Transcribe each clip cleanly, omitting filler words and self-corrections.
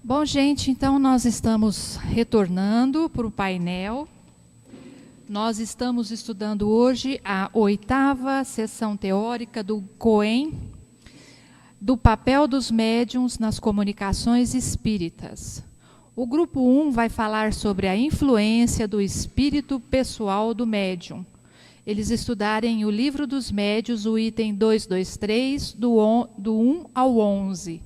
Bom, gente, então nós estamos retornando para o painel. Nós estamos estudando hoje a 8ª sessão teórica do COEM, do papel dos médiuns nas comunicações espíritas. O grupo 1 vai falar sobre a influência do espírito pessoal do médium. Eles estudarem o Livro dos Médiuns, o item 223, do 1 ao 11.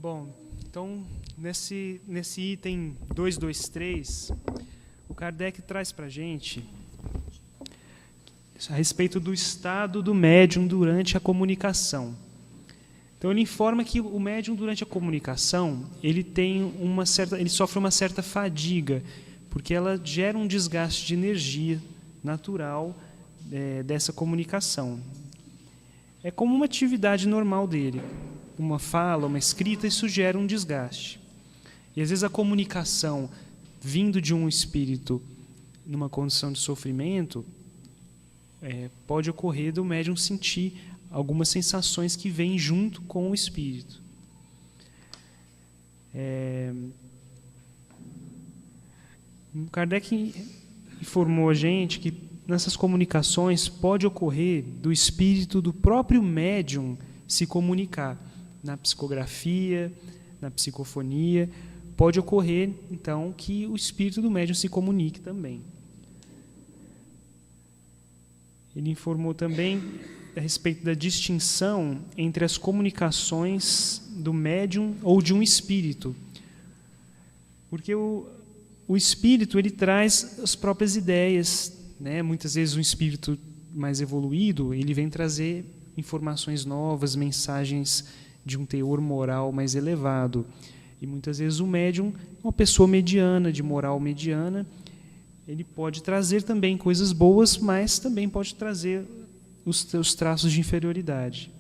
Bom, então, nesse item 223, o Kardec traz para a gente a respeito do estado do médium durante a comunicação. Então, ele informa que o médium, durante a comunicação, ele sofre uma certa fadiga, porque ela gera um desgaste de energia natural dessa comunicação. É como uma atividade normal dele. Uma fala, uma escrita, isso gera um desgaste. E às vezes a comunicação vindo de um espírito numa condição de sofrimento pode ocorrer do médium sentir algumas sensações que vêm junto com o espírito. Kardec informou a gente que nessas comunicações pode ocorrer do espírito do próprio médium se comunicar. Na psicografia, na psicofonia, pode ocorrer, então, que o espírito do médium se comunique também. Ele informou também a respeito da distinção entre as comunicações do médium ou de um espírito. Porque o espírito ele traz as próprias ideias, né? Muitas vezes um espírito mais evoluído ele vem trazer informações novas, mensagens de um teor moral mais elevado. E muitas vezes o médium, uma pessoa mediana, de moral mediana, ele pode trazer também coisas boas, mas também pode trazer os traços de inferioridade.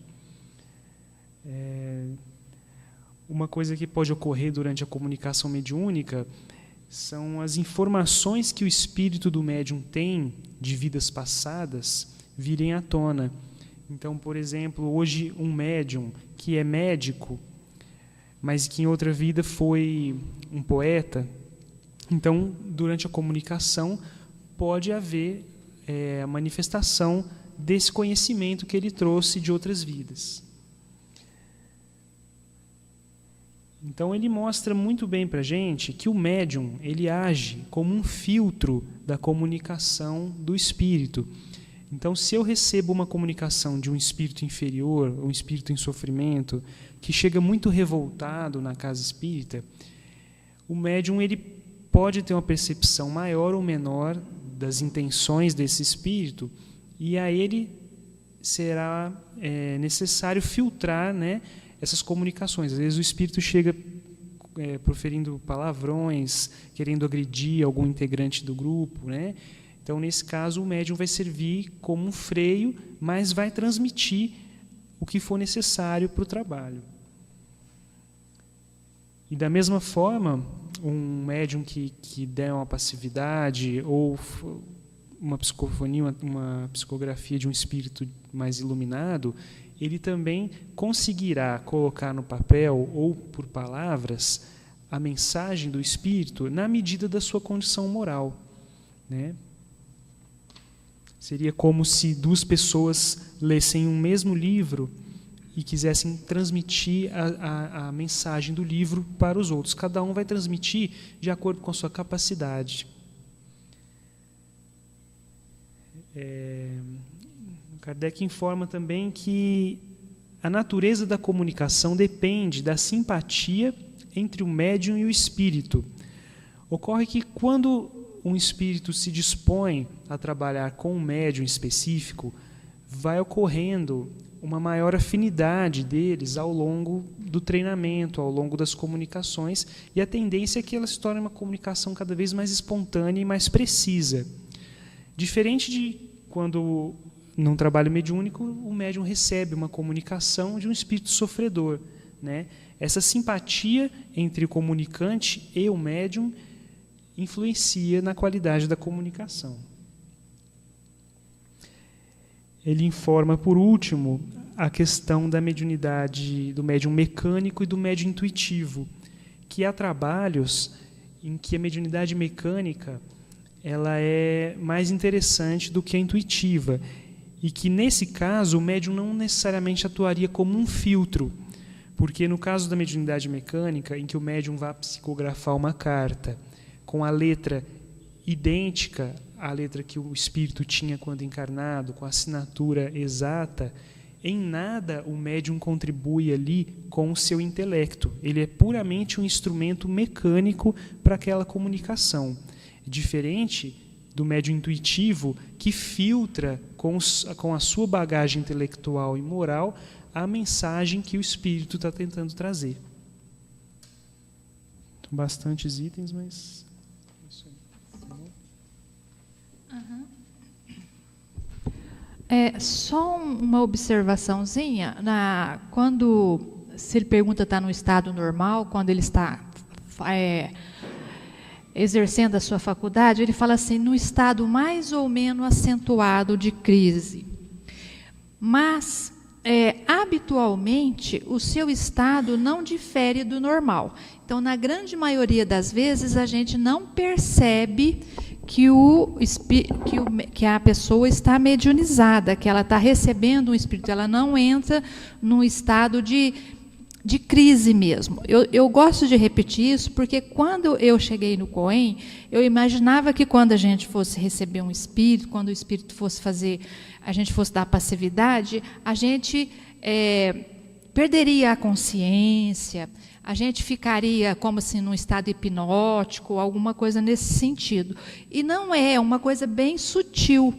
Uma coisa que pode ocorrer durante a comunicação mediúnica são as informações que o espírito do médium tem de vidas passadas virem à tona. Então, por exemplo, hoje um médium que é médico, mas que em outra vida foi um poeta, então, durante a comunicação, pode haver a manifestação desse conhecimento que ele trouxe de outras vidas. Então, ele mostra muito bem para a gente que o médium ele age como um filtro da comunicação do espírito. Então, se eu recebo uma comunicação de um espírito inferior, um espírito em sofrimento, que chega muito revoltado na casa espírita, o médium ele pode ter uma percepção maior ou menor das intenções desse espírito, e a ele será necessário filtrar, né, essas comunicações. Às vezes o espírito chega proferindo palavrões, querendo agredir algum integrante do grupo, né? Então, nesse caso, o médium vai servir como um freio, mas vai transmitir o que for necessário para o trabalho. E, da mesma forma, um médium que der uma passividade ou uma psicofonia, uma psicografia de um espírito mais iluminado, ele também conseguirá colocar no papel ou por palavras a mensagem do espírito na medida da sua condição moral, né? Seria como se duas pessoas lessem um mesmo livro e quisessem transmitir a mensagem do livro para os outros. Cada um vai transmitir de acordo com a sua capacidade. Kardec informa também que a natureza da comunicação depende da simpatia entre o médium e o espírito. Ocorre que quando um espírito se dispõe a trabalhar com um médium específico, vai ocorrendo uma maior afinidade deles ao longo do treinamento, ao longo das comunicações, e a tendência é que ela se torne uma comunicação cada vez mais espontânea e mais precisa. Diferente de quando, num trabalho mediúnico, o médium recebe uma comunicação de um espírito sofredor, né? Essa simpatia entre o comunicante e o médium influencia na qualidade da comunicação. Ele informa, por último, a questão da mediunidade, do médium mecânico e do médium intuitivo, que há trabalhos em que a mediunidade mecânica ela é mais interessante do que a intuitiva, e que, nesse caso, o médium não necessariamente atuaria como um filtro, porque no caso da mediunidade mecânica, em que o médium vai psicografar uma carta com a letra idêntica à letra que o espírito tinha quando encarnado, com a assinatura exata, em nada o médium contribui ali com o seu intelecto. Ele é puramente um instrumento mecânico para aquela comunicação. Diferente do médium intuitivo, que filtra com a sua bagagem intelectual e moral a mensagem que o espírito está tentando trazer. Bastantes itens, mas... Só uma observaçãozinha, quando se ele pergunta está no estado normal, quando ele está exercendo a sua faculdade, ele fala assim, no estado mais ou menos acentuado de crise. Mas, habitualmente, o seu estado não difere do normal. Então, na grande maioria das vezes, a gente não percebe que a pessoa está mediunizada, que ela está recebendo um espírito, ela não entra num estado de crise mesmo. Eu gosto de repetir isso, porque quando eu cheguei no COEM, eu imaginava que quando a gente fosse receber um espírito, quando o espírito fosse a gente fosse dar passividade, a gente perderia a consciência, a gente ficaria como assim num estado hipnótico, alguma coisa nesse sentido. E não é uma coisa bem sutil,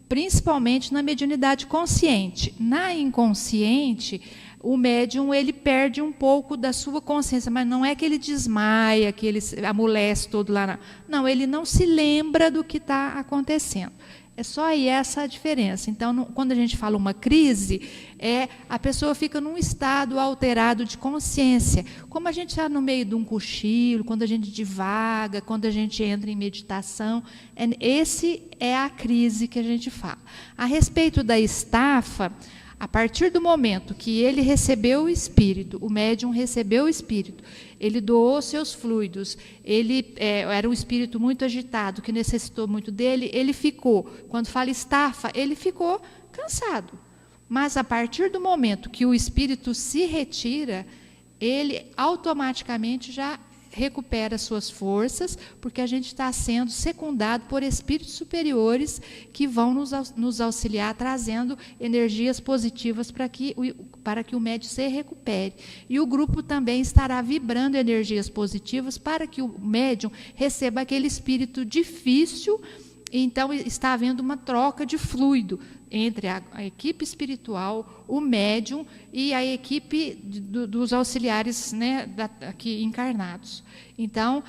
principalmente na mediunidade consciente. Na inconsciente, o médium ele perde um pouco da sua consciência, mas não é que ele desmaia, que ele amolece todo lá. Não, ele não se lembra do que está acontecendo. É só aí essa a diferença. Então, quando a gente fala uma crise, a pessoa fica num estado alterado de consciência. Como a gente está no meio de um cochilo, quando a gente divaga, quando a gente entra em meditação, esse é a crise que a gente fala. A respeito da estafa, a partir do momento que ele recebeu o espírito, o médium recebeu o espírito, ele doou seus fluidos, ele era um espírito muito agitado, que necessitou muito dele, ele ficou, quando fala estafa, ele ficou cansado. Mas a partir do momento que o espírito se retira, ele automaticamente já recupera suas forças, porque a gente está sendo secundado por espíritos superiores que vão nos auxiliar, trazendo energias positivas para que o médium se recupere. E o grupo também estará vibrando energias positivas para que o médium receba aquele espírito difícil. Então, está havendo uma troca de fluido entre a equipe espiritual, o médium e a equipe dos auxiliares, né, aqui encarnados. Então,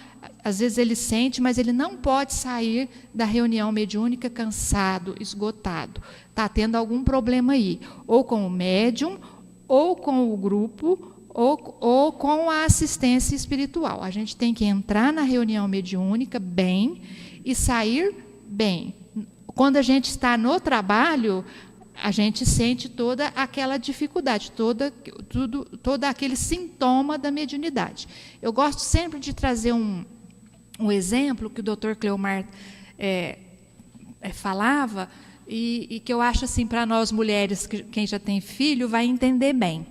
às vezes ele sente, mas ele não pode sair da reunião mediúnica cansado, esgotado. Está tendo algum problema aí, ou com o médium, ou com o grupo, ou com a assistência espiritual. A gente tem que entrar na reunião mediúnica bem e sair bem. Quando a gente está no trabalho, a gente sente toda aquela dificuldade, todo aquele sintoma da mediunidade. Eu gosto sempre de trazer um exemplo que o Dr. Cleomar falava, e que eu acho assim, para nós mulheres, quem já tem filho, vai entender bem.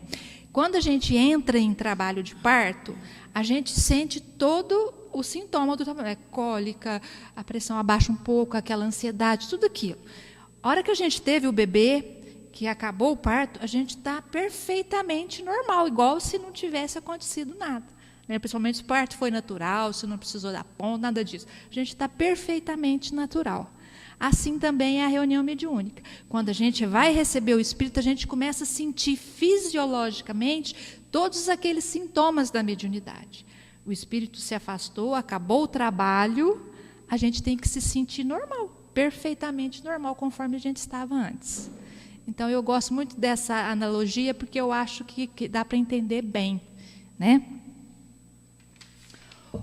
Quando a gente entra em trabalho de parto, a gente sente todo o sintoma do trabalho, cólica, a pressão abaixa um pouco, aquela ansiedade, tudo aquilo. A hora que a gente teve o bebê, que acabou o parto, a gente está perfeitamente normal, igual se não tivesse acontecido nada. Né? Principalmente se o parto foi natural, se não precisou dar ponto, nada disso. A gente está perfeitamente natural. Assim também é a reunião mediúnica. Quando a gente vai receber o espírito, a gente começa a sentir fisiologicamente todos aqueles sintomas da mediunidade. O espírito se afastou, acabou o trabalho, a gente tem que se sentir normal, perfeitamente normal, conforme a gente estava antes. Então, eu gosto muito dessa analogia, porque eu acho que dá para entender bem, né?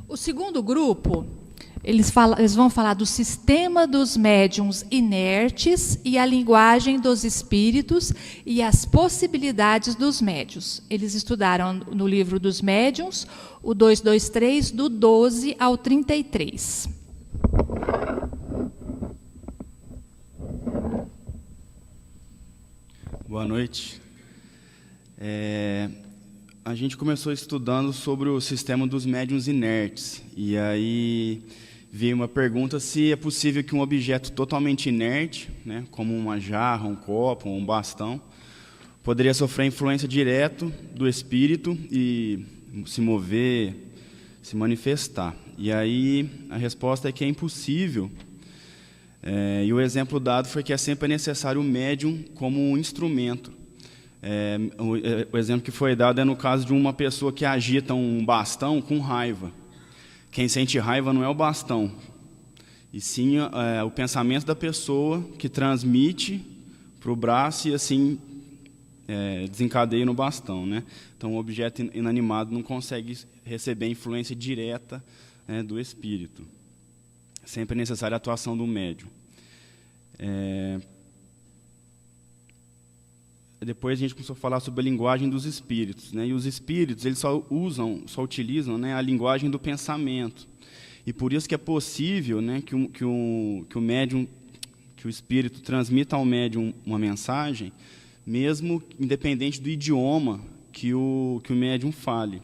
O segundo grupo, eles vão falar do sistema dos médiuns inertes e a linguagem dos espíritos e as possibilidades dos médiuns. Eles estudaram no livro dos médiuns, o 223, do 12 ao 33. Boa noite. A gente começou estudando sobre o sistema dos médiuns inertes. E aí veio uma pergunta se é possível que um objeto totalmente inerte, né, como uma jarra, um copo, um bastão, poderia sofrer influência direta do espírito e se mover, se manifestar. E aí a resposta é que é impossível. E o exemplo dado foi que é sempre necessário o médium como um instrumento. O exemplo que foi dado é no caso de uma pessoa que agita um bastão com raiva. Quem sente raiva não é o bastão, e sim o pensamento da pessoa que transmite para o braço e assim desencadeia no bastão, né? Então o objeto inanimado não consegue receber influência direta, né, do espírito. Sempre é necessária a atuação do médium. Depois a gente começou a falar sobre a linguagem dos espíritos, né? E os espíritos eles só utilizam, né, a linguagem do pensamento. E por isso que é possível, né, que o médium, que o espírito transmita ao médium uma mensagem, mesmo independente do idioma que o médium fale,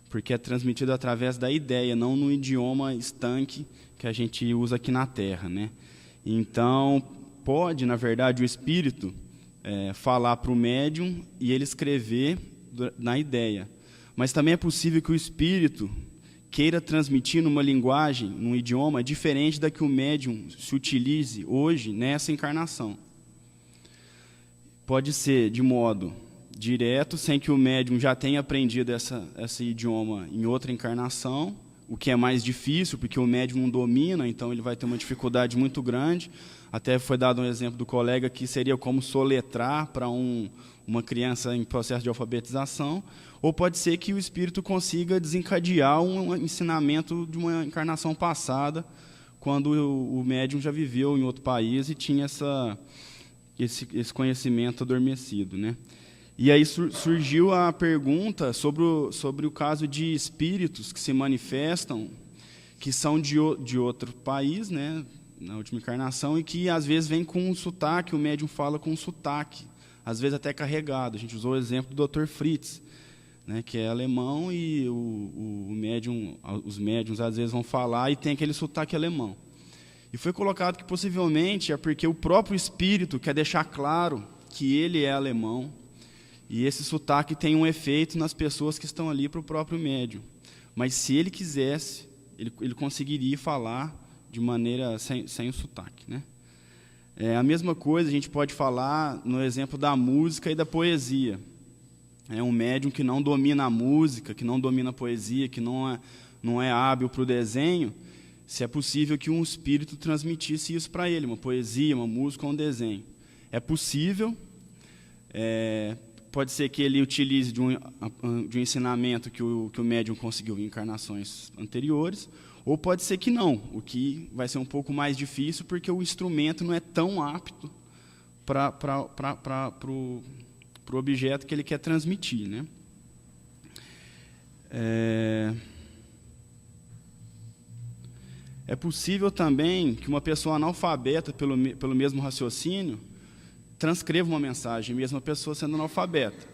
porque é transmitido através da ideia, não no idioma estanque que a gente usa aqui na Terra, né? Então pode, na verdade, o espírito falar para o médium e ele escrever na ideia. Mas também é possível que o espírito queira transmitir numa linguagem, num idioma diferente da que o médium se utilize hoje nessa encarnação. Pode ser de modo direto, sem que o médium já tenha aprendido esse idioma em outra encarnação, o que é mais difícil, porque o médium não domina, então ele vai ter uma dificuldade muito grande. Até foi dado um exemplo do colega que seria como soletrar para uma criança em processo de alfabetização, ou pode ser que o espírito consiga desencadear um ensinamento de uma encarnação passada, quando o médium já viveu em outro país e tinha esse conhecimento adormecido, né? E aí surgiu a pergunta sobre o caso de espíritos que se manifestam, que são de outro país, né, na última encarnação, e que às vezes vem com um sotaque, o médium fala com um sotaque, às vezes até carregado. A gente usou o exemplo do Dr. Fritz, né, que é alemão, e os médiums às vezes vão falar e tem aquele sotaque alemão. E foi colocado que possivelmente é porque o próprio espírito quer deixar claro que ele é alemão, e esse sotaque tem um efeito nas pessoas que estão ali para o próprio médium. Mas se ele quisesse, ele conseguiria falar de maneira sem o sotaque, né? A mesma coisa a gente pode falar no exemplo da música e da poesia. É um médium que não domina a música, que não domina a poesia, que não é hábil para o desenho, se é possível que um espírito transmitisse isso para ele, uma poesia, uma música ou um desenho. É possível, pode ser que ele utilize de um ensinamento que o médium conseguiu em encarnações anteriores, ou pode ser que não, o que vai ser um pouco mais difícil, porque o instrumento não é tão apto para o objeto que ele quer transmitir, né? É possível também que uma pessoa analfabeta, pelo mesmo raciocínio, transcreva uma mensagem, mesmo a pessoa sendo analfabeta.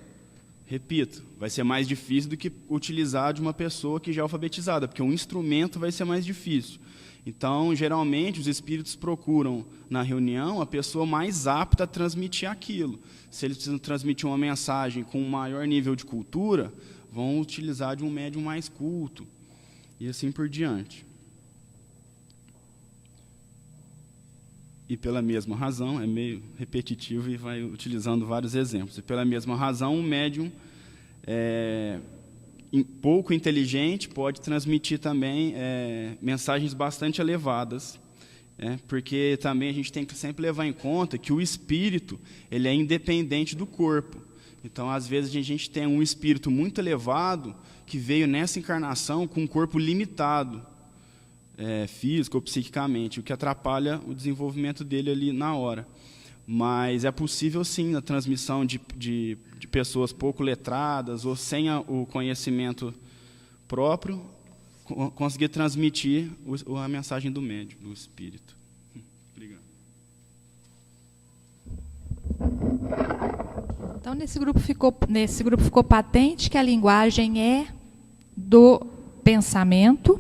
Repito, vai ser mais difícil do que utilizar de uma pessoa que já é alfabetizada, porque o instrumento vai ser mais difícil. Então, geralmente, os espíritos procuram, na reunião, a pessoa mais apta a transmitir aquilo. Se eles precisam transmitir uma mensagem com um maior nível de cultura, vão utilizar de um médium mais culto, e assim por diante. E pela mesma razão, é meio repetitivo e vai utilizando vários exemplos. E pela mesma razão, um médium pouco inteligente pode transmitir também mensagens bastante elevadas Porque também a gente tem que sempre levar em conta que o espírito ele é independente do corpo. Então, às vezes, a gente tem um espírito muito elevado que veio nessa encarnação com um corpo limitado, físico ou psiquicamente, o que atrapalha o desenvolvimento dele ali na hora. Mas é possível, sim, a transmissão de pessoas pouco letradas ou sem o conhecimento próprio, conseguir transmitir a mensagem do médium, do espírito. Obrigado. Então, nesse grupo ficou patente que a linguagem é do pensamento,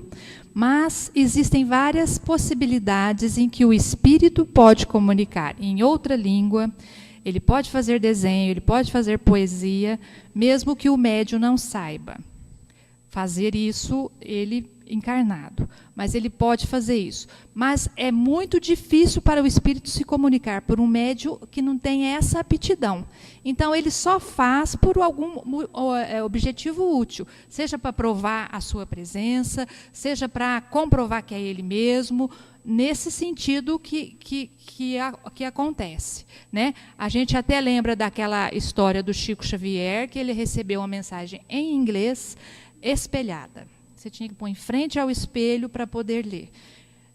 mas existem várias possibilidades em que o espírito pode comunicar em outra língua, ele pode fazer desenho, ele pode fazer poesia, mesmo que o médium não saiba fazer isso, ele encarnado. Mas ele pode fazer isso. Mas é muito difícil para o espírito se comunicar por um médium que não tem essa aptidão. Então, ele só faz por algum objetivo útil, seja para provar a sua presença, seja para comprovar que é ele mesmo, nesse sentido que acontece. Né? A gente até lembra daquela história do Chico Xavier, que ele recebeu uma mensagem em inglês espelhada. Você tinha que pôr em frente ao espelho para poder ler.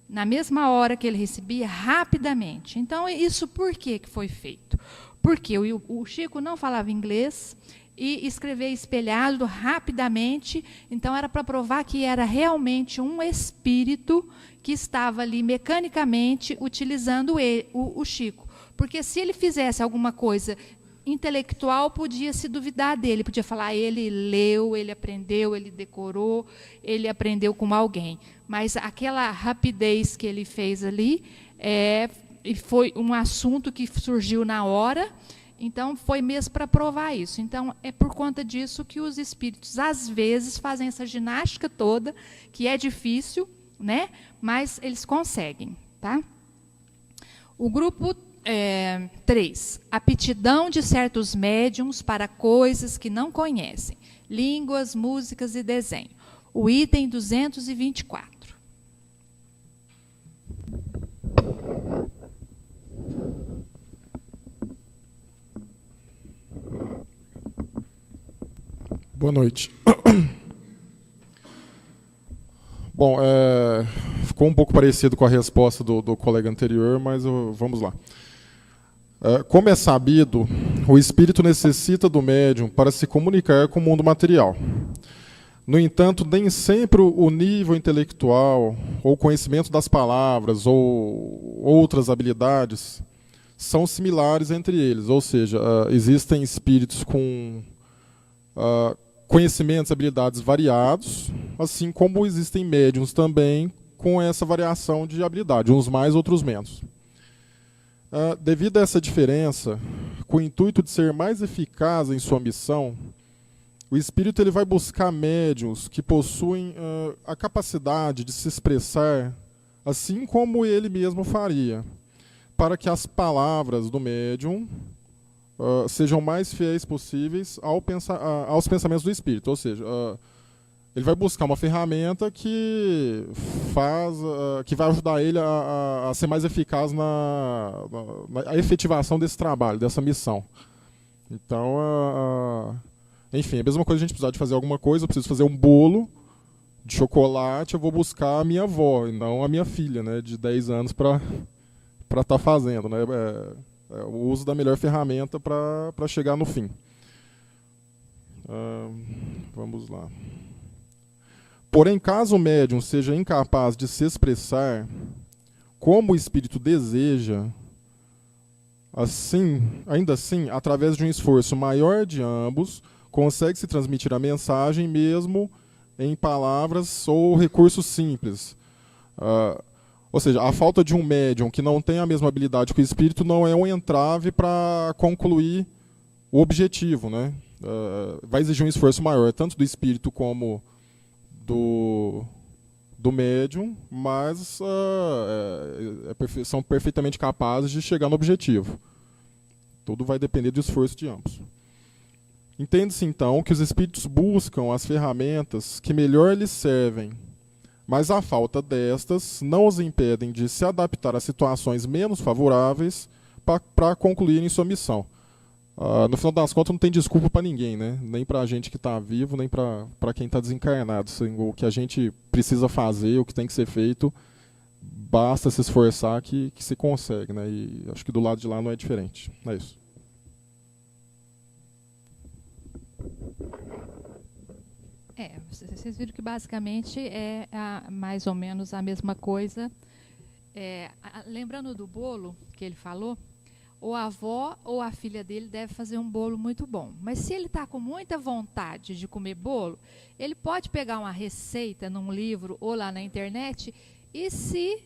Na mesma hora que ele recebia, rapidamente. Então, isso por que foi feito? Porque o Chico não falava inglês e escrevia espelhado rapidamente, então era para provar que era realmente um espírito que estava ali mecanicamente utilizando o Chico. Porque se ele fizesse alguma coisa intelectual, podia se duvidar dele, podia falar, ele leu, ele aprendeu, ele decorou, ele aprendeu com alguém. Mas aquela rapidez que ele fez ali, foi um assunto que surgiu na hora, então foi mesmo para provar isso. Então, é por conta disso que os espíritos, às vezes, fazem essa ginástica toda, que é difícil, né? Mas eles conseguem. Tá? O grupo 3. Aptidão de certos médiums para coisas que não conhecem. Línguas, músicas e desenho. O item 224. Boa noite. Bom, ficou um pouco parecido com a resposta do colega anterior, mas vamos lá. Como é sabido, o espírito necessita do médium para se comunicar com o mundo material. No entanto, nem sempre o nível intelectual, ou conhecimento das palavras, ou outras habilidades, são similares entre eles. Ou seja, existem espíritos com conhecimentos e habilidades variados, assim como existem médiums também com essa variação de habilidade, uns mais, outros menos. Devido a essa diferença, com o intuito de ser mais eficaz em sua missão, o espírito ele vai buscar médiuns que possuem a capacidade de se expressar assim como ele mesmo faria, para que as palavras do médium sejam mais fiéis possíveis aos pensamentos do espírito. Ou seja, ele vai buscar uma ferramenta que vai ajudar ele a ser mais eficaz na efetivação desse trabalho, dessa missão. Então, enfim, é a mesma coisa a gente precisar de fazer alguma coisa, eu preciso fazer um bolo de chocolate, eu vou buscar a minha avó, e não a minha filha, né, de 10 anos para estar fazendo. Né, o uso da melhor ferramenta para chegar no fim. Vamos lá. Porém, caso o médium seja incapaz de se expressar como o espírito deseja, ainda assim, através de um esforço maior de ambos, consegue-se transmitir a mensagem mesmo em palavras ou recursos simples. Ou seja, a falta de um médium que não tem a mesma habilidade que o espírito não é um entrave para concluir o objetivo. Né? Vai exigir um esforço maior, tanto do espírito como do médium, mas são perfeitamente capazes de chegar no objetivo. Tudo vai depender do esforço de ambos. Entende-se, então, que os espíritos buscam as ferramentas que melhor lhes servem mas a falta destas não os impedem de se adaptar a situações menos favoráveis para concluírem sua missão. No final das contas, não tem desculpa para ninguém, né? Nem para a gente que está vivo, nem para quem está desencarnado. Assim, o que a gente precisa fazer, o que tem que ser feito, basta se esforçar que se consegue, né? E acho que do lado de lá não é diferente. É isso. Vocês viram que basicamente é mais ou menos a mesma coisa. Lembrando do bolo que ele falou, ou a avó ou a filha dele deve fazer um bolo muito bom. Mas se ele está com muita vontade de comer bolo, ele pode pegar uma receita num livro ou lá na internet e se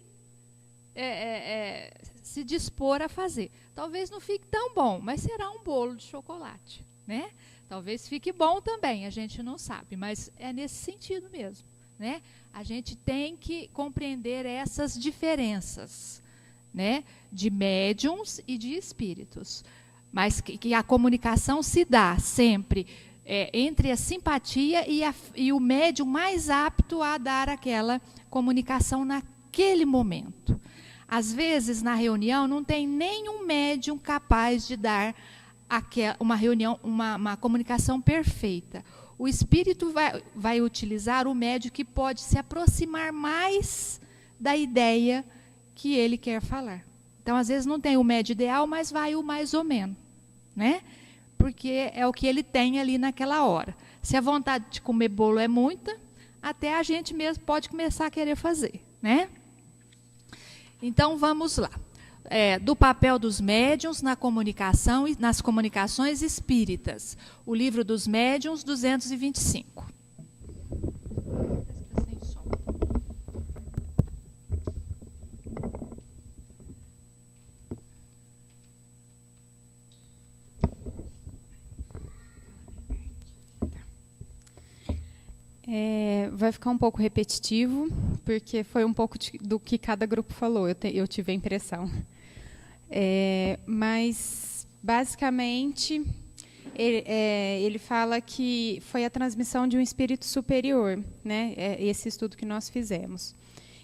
dispor a fazer. Talvez não fique tão bom, mas será um bolo de chocolate, né? Talvez fique bom também, a gente não sabe, mas é nesse sentido mesmo, né? A gente tem que compreender essas diferenças, né, de médiums e de espíritos, mas que a comunicação se dá sempre entre a simpatia e o médium mais apto a dar aquela comunicação naquele momento. Às vezes, na reunião, não tem nenhum médium capaz de dar uma comunicação perfeita. O espírito vai utilizar o médium que pode se aproximar mais da ideia que ele quer falar. Então, às vezes, não tem o médio ideal, mas vai o mais ou menos, né? Porque é o que ele tem ali naquela hora. Se a vontade de comer bolo é muita, até a gente mesmo pode começar a querer fazer, né? Então, vamos lá. Do papel dos médiuns na comunicação e nas comunicações espíritas. O Livro dos Médiuns, 225. Vai ficar um pouco repetitivo, porque foi um pouco do que cada grupo falou, eu tive a impressão. Mas, basicamente, ele fala que foi a transmissão de um espírito superior, né? Esse estudo que nós fizemos.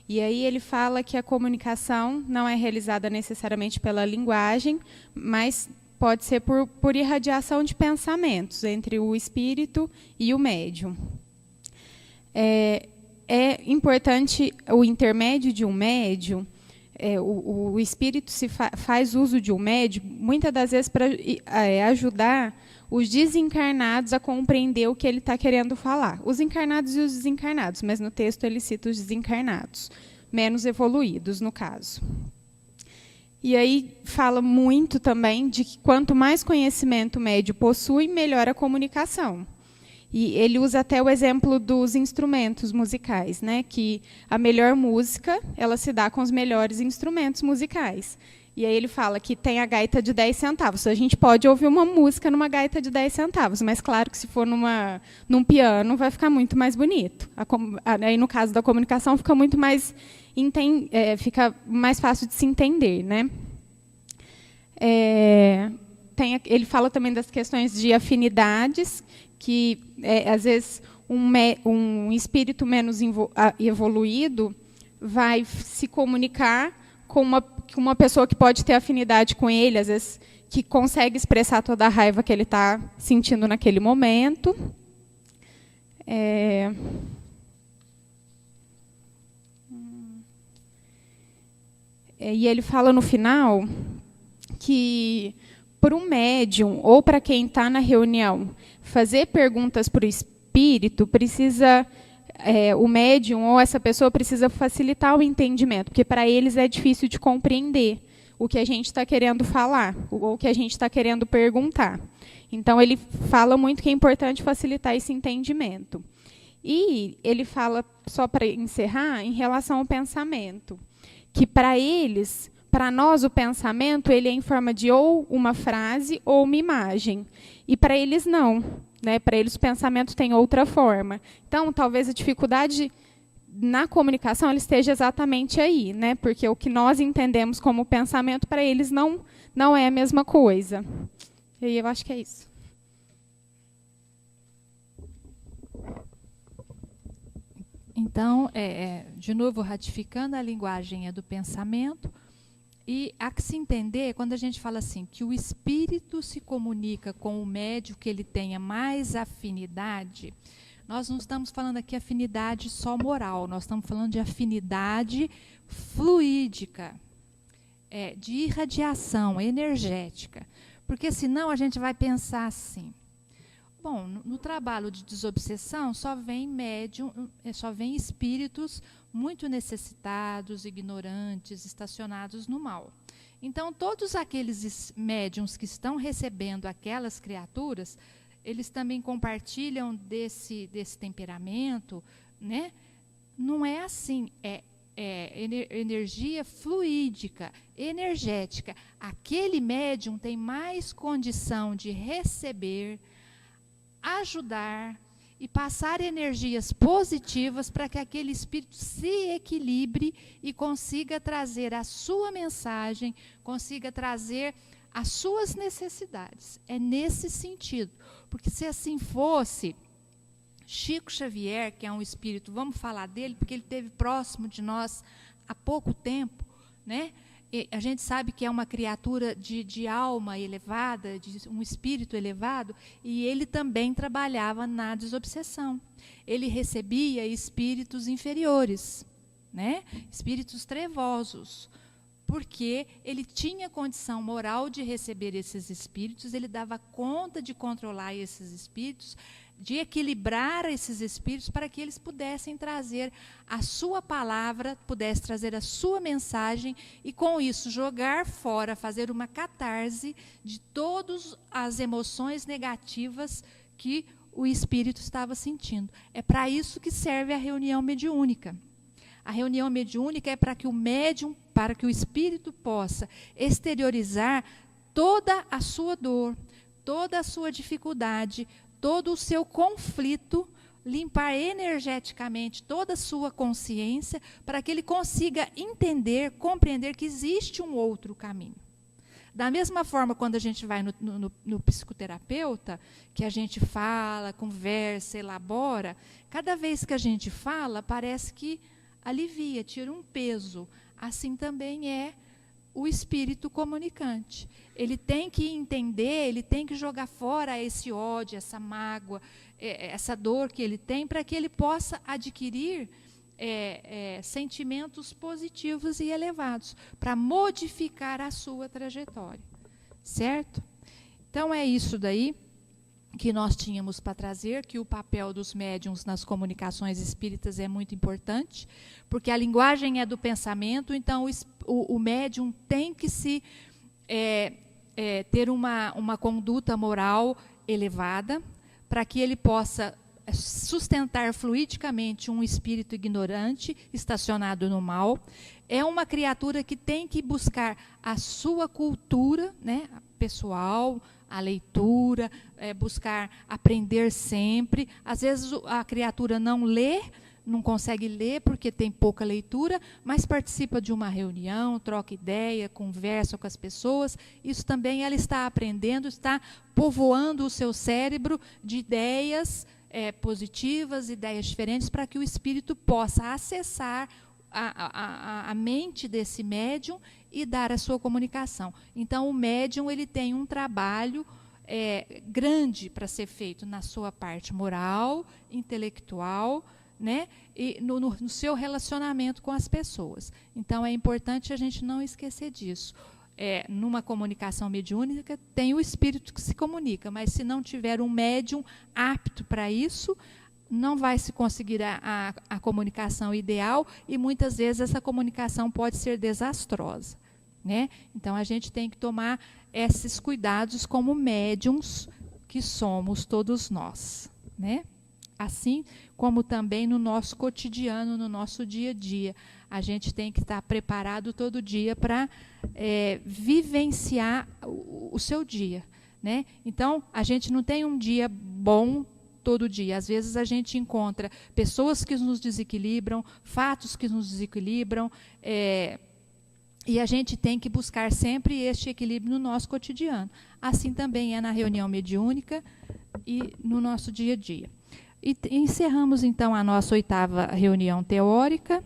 E aí ele fala que a comunicação não é realizada necessariamente pela linguagem, mas pode ser por irradiação de pensamentos entre o espírito e o médium. É importante o intermédio de um médium, o espírito faz uso de um médium, muitas das vezes para ajudar os desencarnados a compreender o que ele está querendo falar. Os encarnados e os desencarnados, mas no texto ele cita os desencarnados, menos evoluídos, no caso. E aí fala muito também de que quanto mais conhecimento o médium possui, melhor a comunicação. E ele usa até o exemplo dos instrumentos musicais, né? Que a melhor música ela se dá com os melhores instrumentos musicais. E aí ele fala que tem a gaita de 10 centavos. A gente pode ouvir uma música numa gaita de 10 centavos, mas claro que se for num piano vai ficar muito mais bonito. Aí no caso da comunicação fica muito mais fica mais fácil de se entender, né? Ele fala também das questões de afinidades, que às vezes um espírito menos evoluído vai se comunicar com uma pessoa que pode ter afinidade com ele, às vezes que consegue expressar toda a raiva que ele está sentindo naquele momento. E ele fala no final que, por um médium ou para quem está na reunião, fazer perguntas para o espírito, o médium ou essa pessoa precisa facilitar o entendimento, porque para eles é difícil de compreender o que a gente está querendo falar, ou o que a gente está querendo perguntar. Então, ele fala muito que é importante facilitar esse entendimento. E ele fala, só para encerrar, em relação ao pensamento, que para eles, para nós, o pensamento ele é em forma de ou uma frase ou uma imagem. E para eles, não. Né? Para eles, o pensamento tem outra forma. Então, talvez a dificuldade na comunicação ela esteja exatamente aí, né? Porque o que nós entendemos como pensamento, para eles, não é a mesma coisa. E eu acho que é isso. Então, de novo, ratificando, a linguagem é do pensamento. E há que se entender, quando a gente fala assim, que o espírito se comunica com o médium que ele tenha mais afinidade, nós não estamos falando aqui afinidade só moral, nós estamos falando de afinidade fluídica, de irradiação energética. Porque senão a gente vai pensar assim, bom, no trabalho de desobsessão só vem médium, só vem espíritos muito necessitados, ignorantes, estacionados no mal. Então, todos aqueles médiums que estão recebendo aquelas criaturas, eles também compartilham desse temperamento, né? Não é assim, energia fluídica, energética. Aquele médium tem mais condição de receber, ajudar e passar energias positivas para que aquele espírito se equilibre e consiga trazer a sua mensagem, consiga trazer as suas necessidades. É nesse sentido. Porque se assim fosse, Chico Xavier, que é um espírito, vamos falar dele, porque ele esteve próximo de nós há pouco tempo, né? E a gente sabe que é uma criatura de alma elevada, de um espírito elevado, e ele também trabalhava na desobsessão. Ele recebia espíritos inferiores, né? Espíritos trevosos, porque ele tinha condição moral de receber esses espíritos, ele dava conta de controlar esses espíritos, de equilibrar esses espíritos para que eles pudessem trazer a sua palavra, pudessem trazer a sua mensagem e, com isso, jogar fora, fazer uma catarse de todas as emoções negativas que o espírito estava sentindo. É para isso que serve a reunião mediúnica. A reunião mediúnica é para que o médium, para que o espírito possa exteriorizar toda a sua dor, toda a sua dificuldade, todo o seu conflito, limpar energeticamente toda a sua consciência, para que ele consiga entender, compreender que existe um outro caminho. Da mesma forma, quando a gente vai no psicoterapeuta, que a gente fala, conversa, elabora, cada vez que a gente fala, parece que alivia, tira um peso. Assim também é o espírito comunicante. Ele tem que entender, ele tem que jogar fora esse ódio, essa mágoa, essa dor que ele tem, para que ele possa adquirir sentimentos positivos e elevados, para modificar a sua trajetória. Certo? Então, é isso daí que nós tínhamos para trazer, que o papel dos médiuns nas comunicações espíritas é muito importante, porque a linguagem é do pensamento, então o médium tem que ter uma conduta moral elevada, para que ele possa sustentar fluidicamente um espírito ignorante, estacionado no mal. É uma criatura que tem que buscar a sua cultura, né, pessoal, a leitura, buscar aprender sempre. Às vezes a criatura não lê, não consegue ler porque tem pouca leitura, mas participa de uma reunião, troca ideia, conversa com as pessoas. Isso também ela está aprendendo, está povoando o seu cérebro de ideias positivas, ideias diferentes, para que o espírito possa acessar a mente desse médium e dar a sua comunicação. Então, o médium ele tem um trabalho grande para ser feito na sua parte moral, intelectual, né, e no seu relacionamento com as pessoas. Então, é importante a gente não esquecer disso. Numa comunicação mediúnica, tem o espírito que se comunica, mas se não tiver um médium apto para isso, não vai se conseguir a comunicação ideal, e muitas vezes essa comunicação pode ser desastrosa, né? Então, a gente tem que tomar esses cuidados como médiums que somos todos nós, né? Assim como também no nosso cotidiano, no nosso dia a dia. A gente tem que estar preparado todo dia para vivenciar o seu dia, né? Então, a gente não tem um dia bom todo dia. Às vezes a gente encontra pessoas que nos desequilibram, fatos que nos desequilibram, e a gente tem que buscar sempre este equilíbrio no nosso cotidiano. Assim também é na reunião mediúnica e no nosso dia a dia. E encerramos, então, a nossa 8ª reunião teórica.